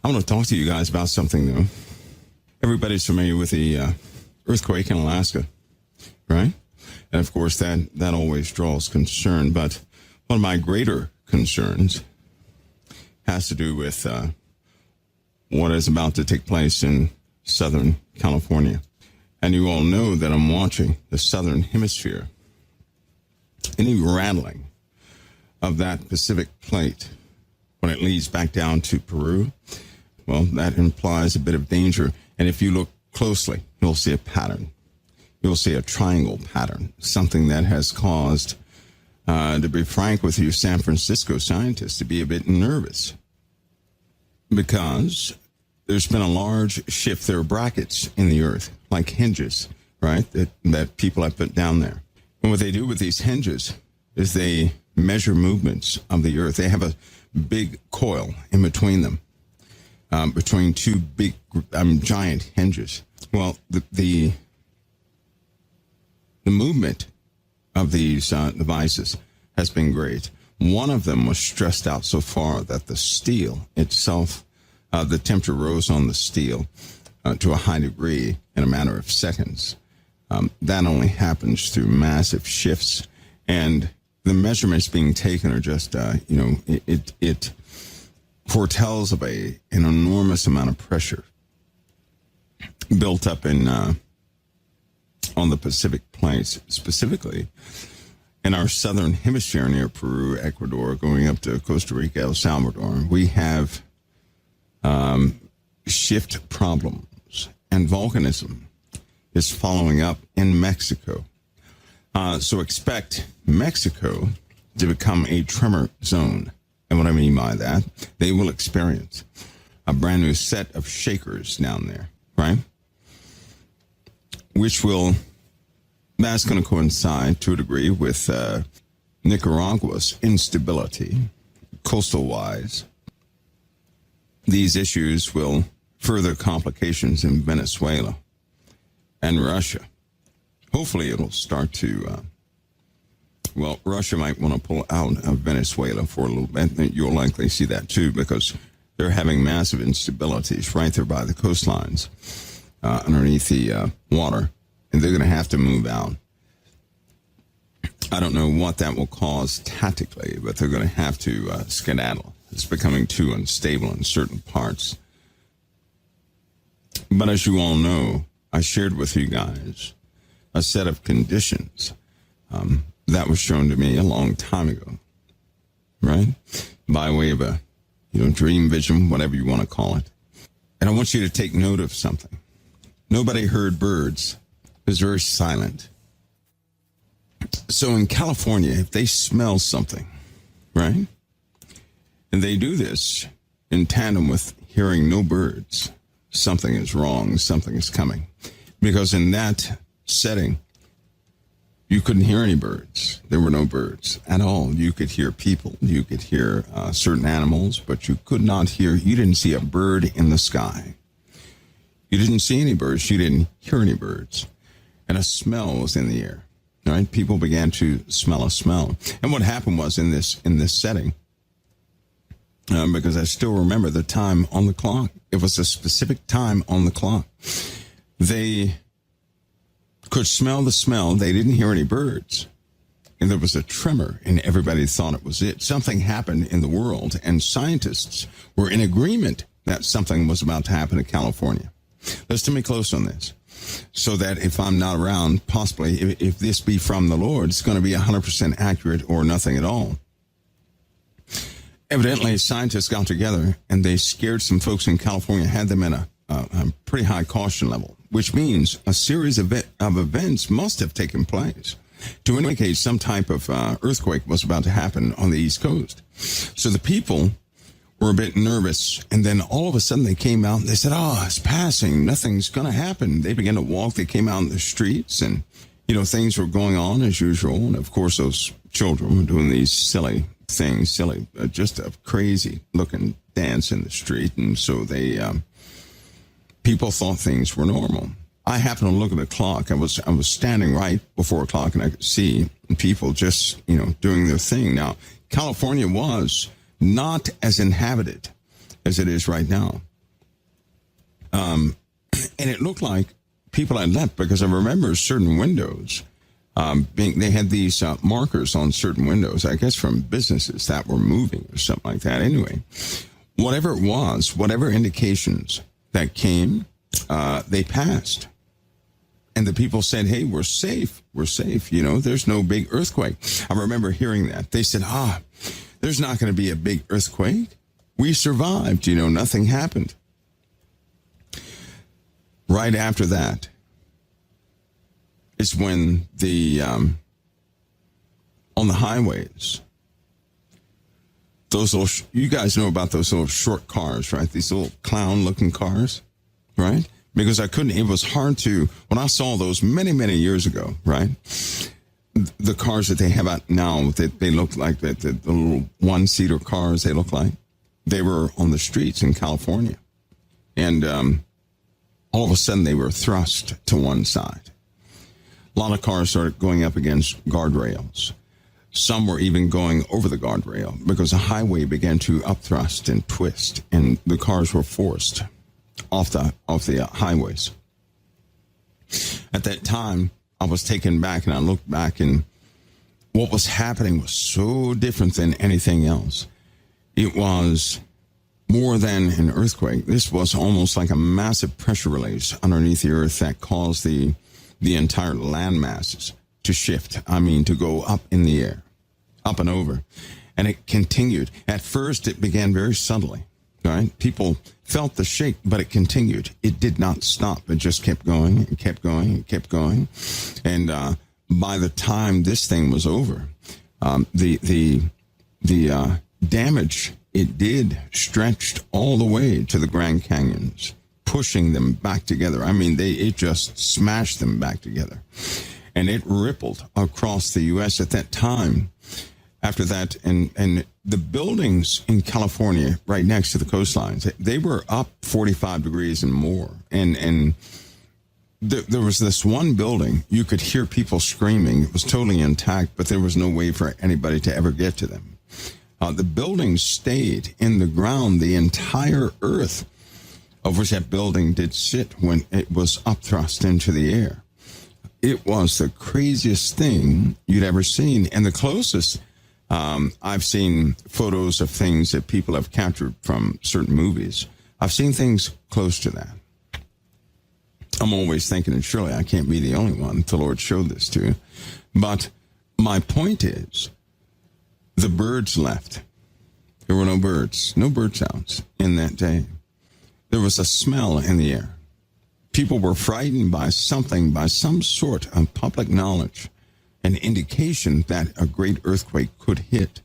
I want to talk to you guys about something new. Everybody's familiar with the earthquake in Alaska, right? And of course, that always draws concern. But one of my greater concerns has to do with what is about to take place in Southern California. And you all know that I'm watching the Southern Hemisphere. Any rattling of that Pacific plate when it leads back down to Peru, well, that implies a bit of danger. And if you look closely, you'll see a pattern. You'll see a triangle pattern, something that has caused, to be frank with you, San Francisco scientists to be a bit nervous because there's been a large shift. There are brackets in the earth, like hinges, right, that people have put down there. And what they do with these hinges is they measure movements of the earth. They have a big coil in between them, between two big, giant hinges. Well, the movement of these devices has been great. One of them was stressed out so far that the steel itself, the temperature rose on the steel to a high degree in a matter of seconds. That only happens through massive shifts, and the measurements being taken are just, it foretells of an enormous amount of pressure built up on the Pacific plains, specifically in our southern hemisphere near Peru, Ecuador, going up to Costa Rica, El Salvador. We have shift problems, and volcanism is following up in Mexico. So expect Mexico to become a tremor zone. And what I mean by that, they will experience a brand new set of shakers down there, right? That's going to coincide to a degree with Nicaragua's instability, coastal-wise. These issues will further complications in Venezuela and Russia. Hopefully it'll start to, Russia might want to pull out of Venezuela for a little bit. You'll likely see that too, because they're having massive instabilities right there by the coastlines, underneath the water, and they're going to have to move out. I don't know what that will cause tactically, but they're going to have to skedaddle. It's becoming too unstable in certain parts. But as you all know, I shared with you guys a set of conditions that was shown to me a long time ago, right? By way of a dream, vision, whatever you want to call it. And I want you to take note of something. Nobody heard birds. It was very silent. So in California, if they smell something, right, and they do this in tandem with hearing no birds, something is wrong, something is coming. Because in that setting, you couldn't hear any birds. There were no birds at all. You could hear people. You could hear certain animals, but you didn't see a bird in the sky. You didn't see any birds. You didn't hear any birds. And a smell was in the air. Right? People began to smell a smell. And what happened was in this setting, because I still remember the time on the clock. It was a specific time on the clock. They could smell the smell. They didn't hear any birds. And there was a tremor, and everybody thought it was it. Something happened in the world, and scientists were in agreement that something was about to happen in California. Listen to me close on this, so that if I'm not around, possibly, if this be from the Lord, it's going to be 100% accurate or nothing at all. Evidently, scientists got together, and they scared some folks in California, had them in a pretty high caution level, which means a series of events must have taken place to indicate some type of earthquake was about to happen on the East Coast. So the people were a bit nervous, and then all of a sudden they came out and they said, it's passing, nothing's going to happen. They began to walk, they came out in the streets, and, things were going on as usual. And of course, those children were doing these silly things, just a crazy looking dance in the street. And so people thought things were normal. I happened to look at the clock. I was standing right before a clock, and I could see people just, doing their thing. Now, California was not as inhabited as it is right now. And it looked like people had left because I remember certain windows they had these markers on certain windows, I guess from businesses that were moving or something like that. Anyway, whatever it was, whatever indications that came, they passed. And the people said, hey, we're safe. We're safe. There's no big earthquake. I remember hearing that. They said, there's not going to be a big earthquake. We survived. Nothing happened. Right after that is when on the highways, those little, you guys know about those little short cars, right? These little clown-looking cars, right? Because it was hard to, when I saw those many, many years ago, right? The cars that they have out now, they look like the little one-seater cars they look like. They were on the streets in California. And all of a sudden they were thrust to one side. A lot of cars started going up against guardrails. Some were even going over the guardrail because the highway began to upthrust and twist, and the cars were forced off the highways. At that time, I was taken back, and I looked back, and what was happening was so different than anything else. It was more than an earthquake. This was almost like a massive pressure release underneath the earth that caused the entire land masses to shift. To go up in the air, up and over. And it continued. At first, it began very subtly. Right? People felt the shake, but it continued. It did not stop. It just kept going and kept going and kept going. And by the time this thing was over, the damage it did stretched all the way to the Grand Canyons, pushing them back together. It just smashed them back together. And it rippled across the U.S. at that time. After that, and the buildings in California, right next to the coastlines, they were up 45 degrees and more. And there was this one building, you could hear people screaming. It was totally intact, but there was no way for anybody to ever get to them. The buildings stayed in the ground, the entire earth of which that building did sit when it was upthrust into the air. It was the craziest thing you'd ever seen. And the closest I've seen photos of things that people have captured from certain movies. I've seen things close to that. I'm always thinking, and surely I can't be the only one the Lord showed this to. But my point is, the birds left. There were no bird sounds in that day. There was a smell in the air. People were frightened by something, by some sort of public knowledge, an indication that a great earthquake could hit.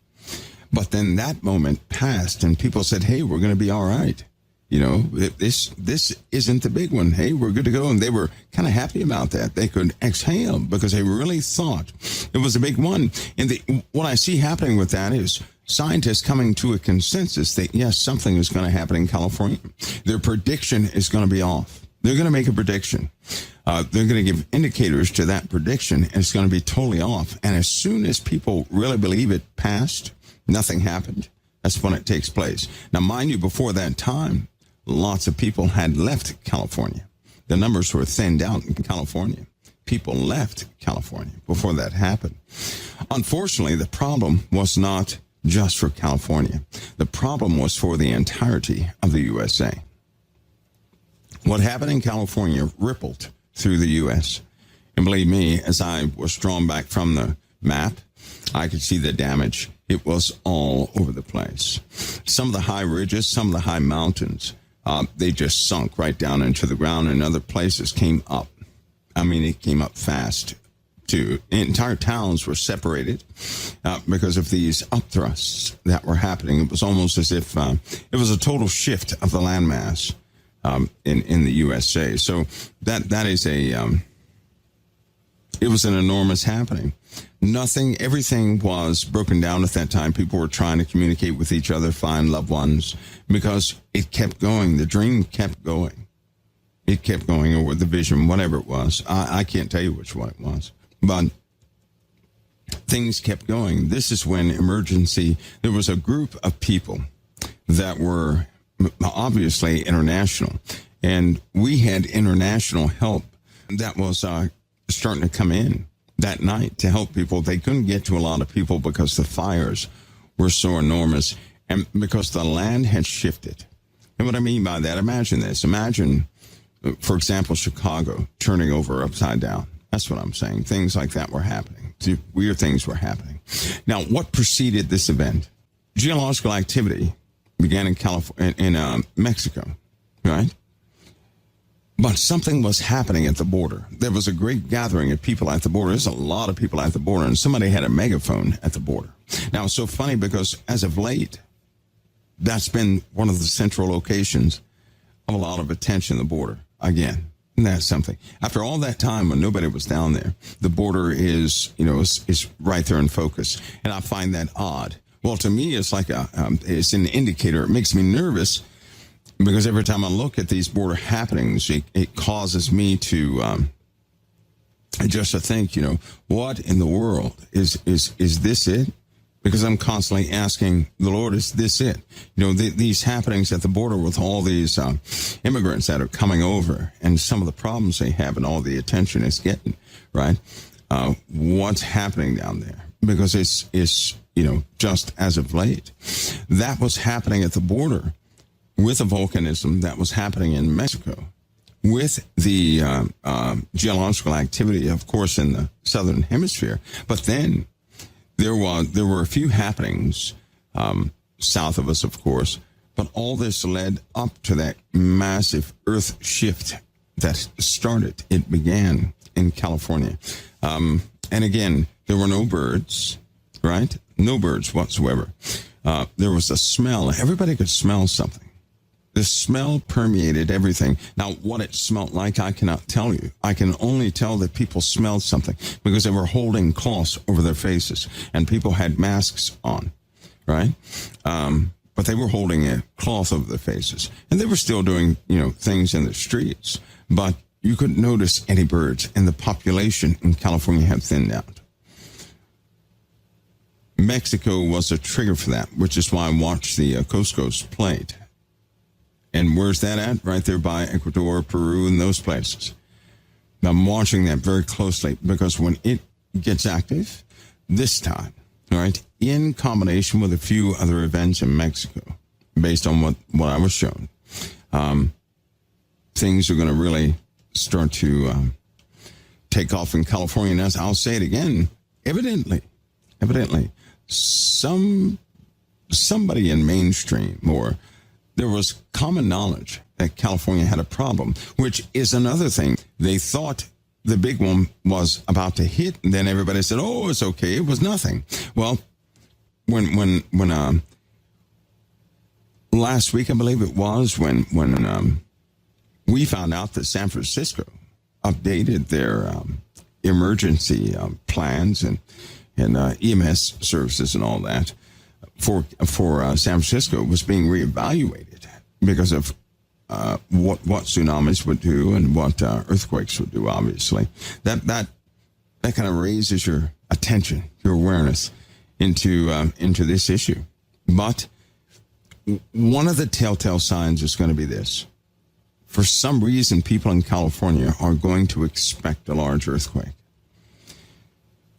But then that moment passed, and people said, hey, we're going to be all right. This isn't the big one. Hey, we're good to go. And they were kind of happy about that. They could exhale because they really thought it was a big one. And what I see happening with that is scientists coming to a consensus that, yes, something is going to happen in California. Their prediction is going to be off. They're going to make a prediction. They're going to give indicators to that prediction, and it's going to be totally off. And as soon as people really believe it passed, nothing happened. That's when it takes place. Now, mind you, before that time, lots of people had left California. The numbers were thinned out in California. People left California before that happened. Unfortunately, the problem was not just for California. The problem was for the entirety of the USA. What happened in California rippled through the U.S. And believe me, as I was drawn back from the map, I could see the damage. It was all over the place. Some of the high ridges, some of the high mountains, they just sunk right down into the ground, and other places came up. It came up fast, too. Entire towns were separated because of these upthrusts that were happening. It was almost as if it was a total shift of the landmass. In the USA. So that is it was an enormous happening. Everything was broken down at that time. People were trying to communicate with each other, find loved ones, because it kept going. The dream kept going. It kept going, or the vision, whatever it was. I can't tell you which one it was, but things kept going. This is when there was a group of people that were obviously international, And we had international help that was starting to come in that night to help people. They couldn't get to a lot of people because the fires were so enormous and because the land had shifted. And what I mean by that, imagine this. Imagine, for example, Chicago turning over upside down. That's what I'm saying. Things like that were happening. Weird things were happening. Now, what preceded this event? Geological activity began in California, in Mexico, right? But something was happening at the border. There was a great gathering of people at the border. There's a lot of people at the border, and somebody had a megaphone at the border. Now, it's so funny because as of late, that's been one of the central locations of a lot of attention, the border. Again, and that's something. After all that time when nobody was down there, the border is right there in focus. And I find that odd. Well, to me, it's like it's an indicator. It makes me nervous because every time I look at these border happenings, it causes me to just to think, what in the world is this it? Because I'm constantly asking the Lord, is this it? These happenings at the border with all these immigrants that are coming over and some of the problems they have and all the attention it's getting, right? What's happening down there? Because it's just as of late, that was happening at the border with the volcanism that was happening in Mexico, with the geological activity, of course, in the southern hemisphere. But then there were a few happenings south of us, of course, but all this led up to that massive earth shift that started. It began in California. And again, there were no birds, right? No birds whatsoever. There was a smell. Everybody could smell something. The smell permeated everything. Now, what it smelled like, I cannot tell you. I can only tell that people smelled something because they were holding cloths over their faces and people had masks on, right? But they were holding a cloth over their faces and they were still doing, things in the streets, but you couldn't notice any birds and the population in California had thinned out. Mexico was a trigger for that, which is why I watched the Coast plate. And where's that at? Right there by Ecuador, Peru, and those places. Now, I'm watching that very closely because when it gets active this time, all right, in combination with a few other events in Mexico, based on what I was shown, things are going to really start to take off in California. And as I'll say it again, evidently, somebody in mainstream or there was common knowledge that California had a problem, which is another thing. They thought the big one was about to hit, and then everybody said, "Oh, it's okay. It was nothing." Well, when last week, I believe it was, when we found out that San Francisco updated their emergency plans and EMS services and all that. For San Francisco was being reevaluated because of what tsunamis would do and what earthquakes would do. Obviously, that kind of raises your attention, your awareness into this issue. But one of the telltale signs is going to be this: for some reason, people in California are going to expect a large earthquake.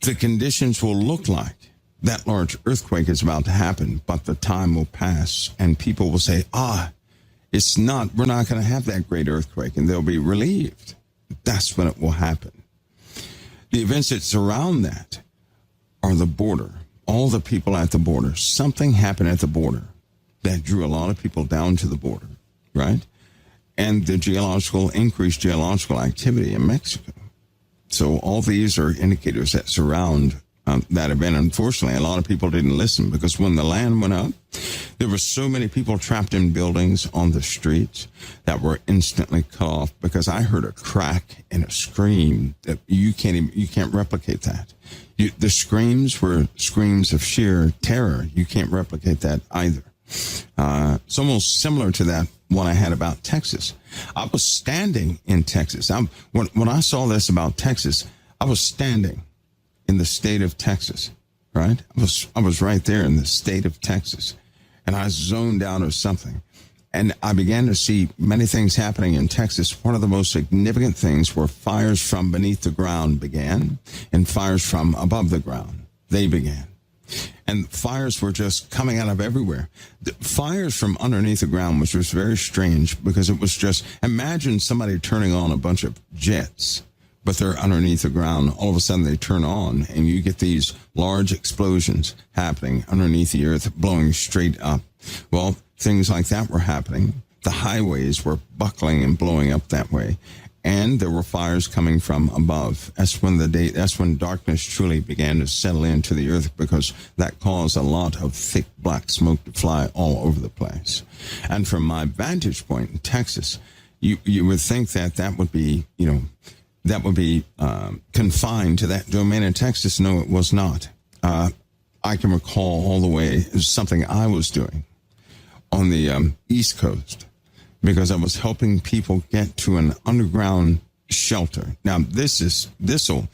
The conditions will look like that large earthquake is about to happen, but the time will pass and people will say, we're not going to have that great earthquake, and they'll be relieved. That's when it will happen. The events that surround that are the border, all the people at the border. Something happened at the border that drew a lot of people down to the border, right? And the increased geological activity in Mexico. So all these are indicators that surround that event. Unfortunately, a lot of people didn't listen because when the land went up, there were so many people trapped in buildings on the streets that were instantly cut off because I heard a crack and a scream that you can't replicate that. The screams were screams of sheer terror. You can't replicate that either. It's almost similar to that one I had about Texas. I was standing in Texas. When I saw this about Texas, I was standing in the state of Texas, right? I was right there in the state of Texas, and I zoned out or something. And I began to see many things happening in Texas. One of the most significant things were fires from beneath the ground began, and fires from above the ground, they began. And fires were just coming out of everywhere. The fires from underneath the ground was just very strange, because it was just, imagine somebody turning on a bunch of jets, but they're underneath the ground. All of a sudden they turn on, and you get these large explosions happening underneath the earth, blowing straight up. Well, things like that were happening. The highways were buckling and blowing up that way. And there were fires coming from above. That's when darkness truly began to settle into the earth, because that caused a lot of thick black smoke to fly all over the place. And from my vantage point in Texas, you would think that would be, confined to that domain in Texas. No, it was not. I can recall all the way, it was something I was doing on the East Coast, because I was helping people get to an underground shelter. Now, this'll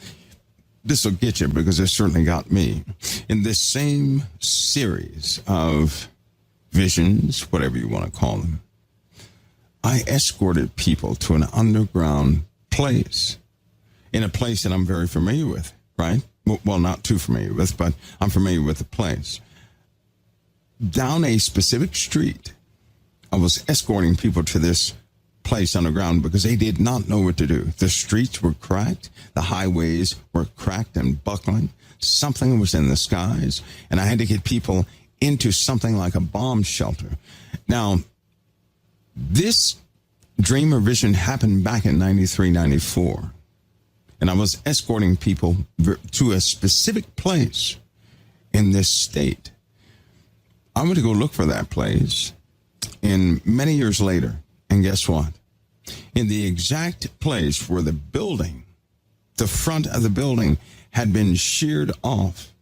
get you, because it certainly got me. In this same series of visions, whatever you want to call them, I escorted people to an underground place, in a place that I'm very familiar with, right? Well, not too familiar with, but I'm familiar with the place. Down a specific street, I was escorting people to this place underground, because they did not know what to do. The streets were cracked. The highways were cracked and buckling. Something was in the skies, and I had to get people into something like a bomb shelter. Now, this dream or vision happened back in 93, 94. And I was escorting people to a specific place in this state. I went to go look for that place, and many years later, and guess what? In the exact place where the front of the building had been sheared off,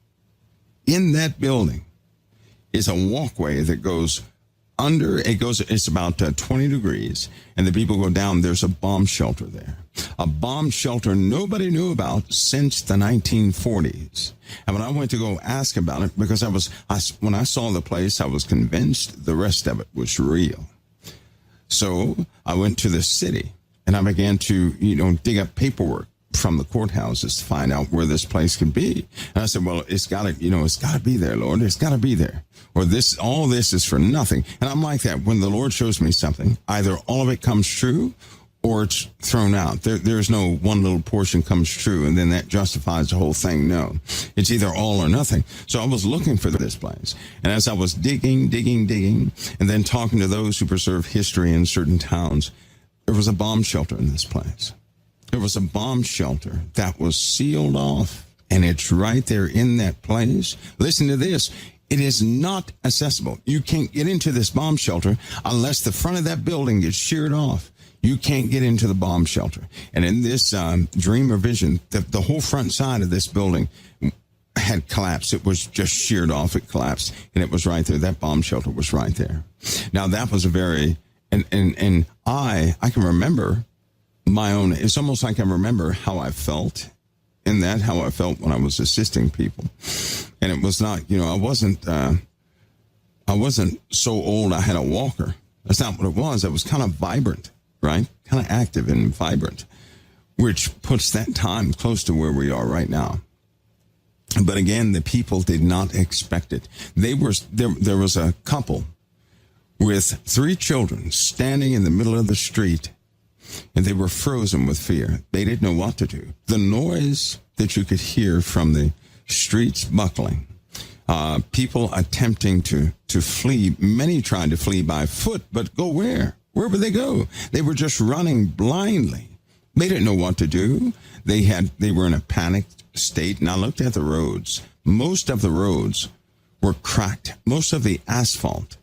in that building is a walkway that goes under, it's about 20 degrees, and the people go down. There's a bomb shelter there. A bomb shelter nobody knew about since the 1940s. And when I went to go ask about it, because when I saw the place, I was convinced the rest of it was real. So I went to the city, and I began to, dig up paperwork from the courthouses to find out where this place could be. And I said, well, it's got to be there, Lord. It's got to be there. Or all this is for nothing. And I'm like that. When the Lord shows me something, either all of it comes true or it's thrown out. There's no one little portion comes true and then that justifies the whole thing. No, it's either all or nothing. So I was looking for this place. And as I was digging, and then talking to those who preserve history in certain towns, there was a bomb shelter in this place. There was a bomb shelter that was sealed off, and it's right there in that place. Listen to this. It is not accessible. You can't get into this bomb shelter unless the front of that building gets sheared off. You can't get into the bomb shelter. And in this dream or vision, the whole front side of this building had collapsed. It was just sheared off. It collapsed, and it was right there. That bomb shelter was right there. Now, that was a very, and I can remember my own, it's almost like I remember how I felt in that, how I felt when I was assisting people. And it was not, I wasn't so old I had a walker. That's not what it was. It was kind of vibrant, right? Kind of active and vibrant, which puts that time close to where we are right now. But again, the people did not expect it. There was a couple with 3 children standing in the middle of the street, and they were frozen with fear. They didn't know what to do. The noise that you could hear from the streets buckling, people attempting to flee. Many tried to flee by foot, but go where? Where would they go? They were just running blindly. They didn't know what to do. They were in a panicked state. And I looked at the roads. Most of the roads were cracked. Most of the asphalt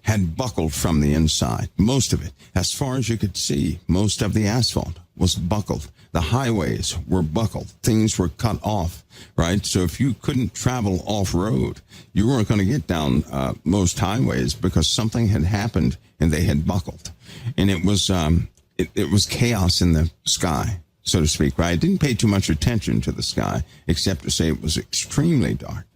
had buckled from the inside. Most of it, as far as you could see, most of the asphalt was buckled. The highways were buckled. Things were cut off, right? So if you couldn't travel off-road, you weren't going to get down most highways because something had happened and they had buckled. And it was it was chaos in the sky, so to speak, right? I didn't pay too much attention to the sky, except to say it was extremely dark.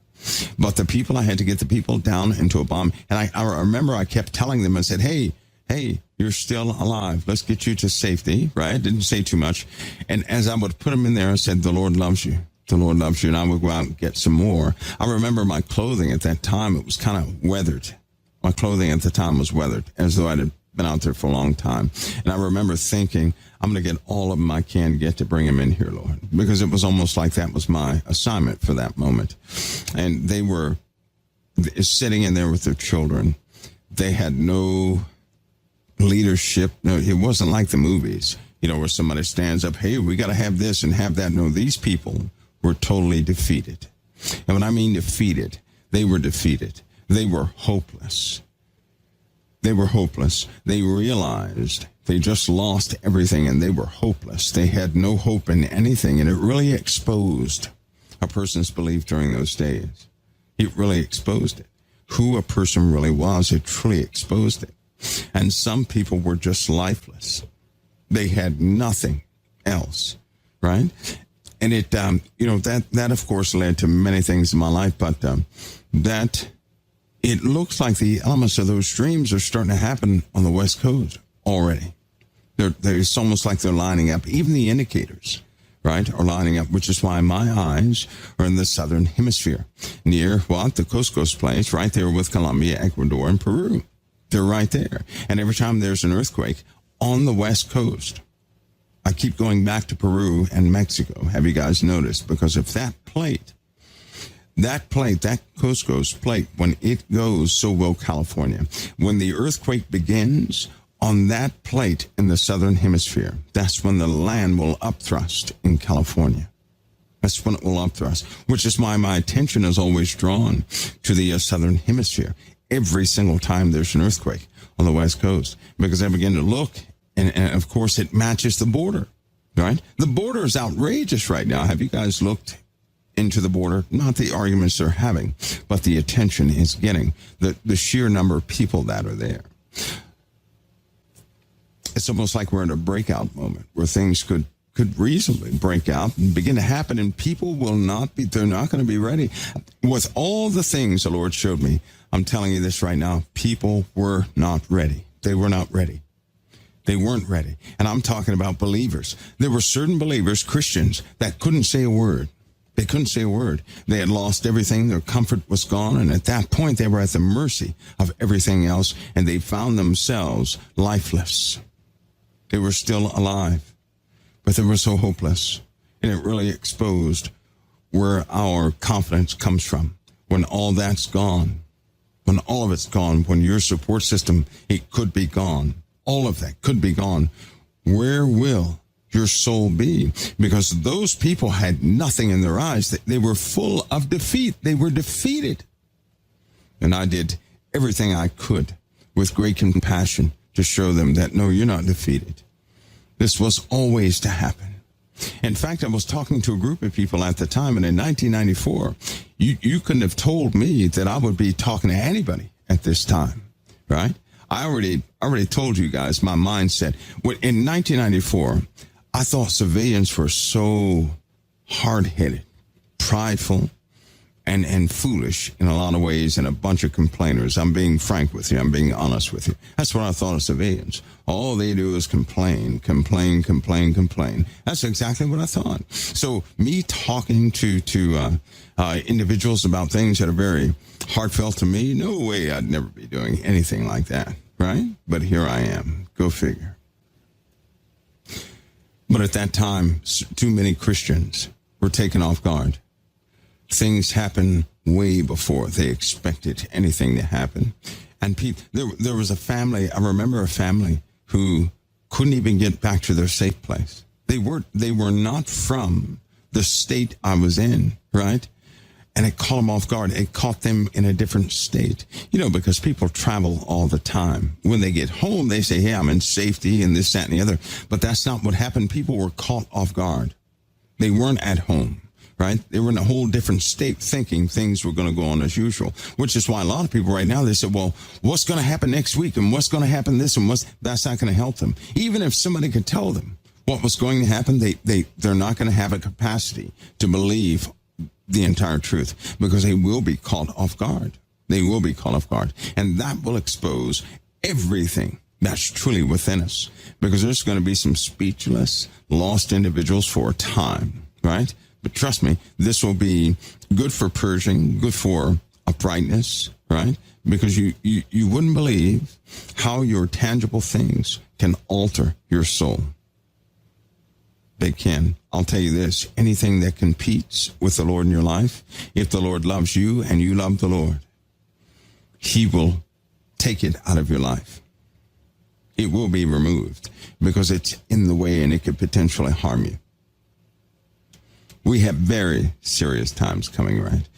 But I had to get the people down into a bomb. And I remember I kept telling them, I said, hey, hey, you're still alive. Let's get you to safety, right? Didn't say too much. And as I would put them in there, I said, the Lord loves you. The Lord loves you. And I would go out and get some more. I remember my clothing at that time, it was kind of weathered. My clothing at the time was weathered, as though I had been out there for a long time. And I remember thinking, I'm going to get all of them I can get to bring them in here, Lord. Because it was almost like that was my assignment for that moment. And they were sitting in there with their children. They had no leadership. No, it wasn't like the movies, where somebody stands up, hey, we got to have this and have that. No, these people were totally defeated. And when I mean defeated, they were defeated. They were hopeless. They were hopeless. They realized they just lost everything and they were hopeless. They had no hope in anything. And it really exposed a person's belief during those days. It really exposed it. Who a person really was, it truly exposed it. And some people were just lifeless. They had nothing else, right? And it, that of course led to many things in my life, but that it looks like the elements of those dreams are starting to happen on the West Coast already. It's almost like they're lining up. Even the indicators, right, are lining up, which is why my eyes are in the southern hemisphere, near the Cusco's place, right there with Colombia, Ecuador, and Peru. They're right there. And every time there's an earthquake on the West Coast, I keep going back to Peru and Mexico. Have you guys noticed? Because if that Cusco's plate, when it goes, so will California. When the earthquake begins on that plate in the southern hemisphere, that's when the land will upthrust in California. That's when it will upthrust, which is why my attention is always drawn to the southern hemisphere every single time there's an earthquake on the West Coast, because I begin to look, and of course it matches the border, right? The border is outrageous right now. Have you guys looked into the border? Not the arguments they're having, but the attention it's getting, the sheer number of people that are there. It's almost like we're in a breakout moment where things could reasonably break out and begin to happen, and people they're not going to be ready. With all the things the Lord showed me, I'm telling you this right now, people were not ready. They were not ready. They weren't ready. And I'm talking about believers. There were certain believers, Christians, that couldn't say a word. They couldn't say a word. They had lost everything. Their comfort was gone. And at that point, they were at the mercy of everything else. And they found themselves lifeless. They were still alive, but they were so hopeless. And it really exposed where our confidence comes from. When all that's gone, when all of it's gone, when your support system, it could be gone. All of that could be gone. Where will your soul be? Because those people had nothing in their eyes. They were full of defeat. They were defeated. And I did everything I could with great compassion to show them that, no, you're not defeated. This was always to happen. In fact, I was talking to a group of people at the time, and in 1994, you couldn't have told me that I would be talking to anybody at this time, right? I already told you guys my mindset. In 1994, I thought civilians were so hard-headed, prideful, and foolish in a lot of ways, and a bunch of complainers. I'm being frank with you. I'm being honest with you. That's what I thought of civilians. All they do is complain. That's exactly what I thought. So me talking to individuals about things that are very heartfelt to me, no way I'd never be doing anything like that, right? But here I am. Go figure. But at that time, too many Christians were taken off guard. Things happened way before they expected anything to happen. And there was a family, I remember a family who couldn't even get back to their safe place. They were not from the state I was in, right? And it caught them off guard. It caught them in a different state, because people travel all the time. When they get home, they say, hey, I'm in safety and this, that, and the other. But that's not what happened. People were caught off guard. They weren't at home. Right? They were in a whole different state thinking things were going to go on as usual, which is why a lot of people right now, they say, well, what's going to happen next week? And what's going to happen this? And that's not going to help them. Even if somebody could tell them what was going to happen, they're not going to have a capacity to believe the entire truth, because they will be caught off guard. They will be caught off guard. And that will expose everything that's truly within us. Because there's going to be some speechless, lost individuals for a time, right? But trust me, this will be good for purging, good for uprightness, right? Because you wouldn't believe how your tangible things can alter your soul. They can. I'll tell you this, anything that competes with the Lord in your life, if the Lord loves you and you love the Lord, he will take it out of your life. It will be removed because it's in the way and it could potentially harm you. We have very serious times coming, right?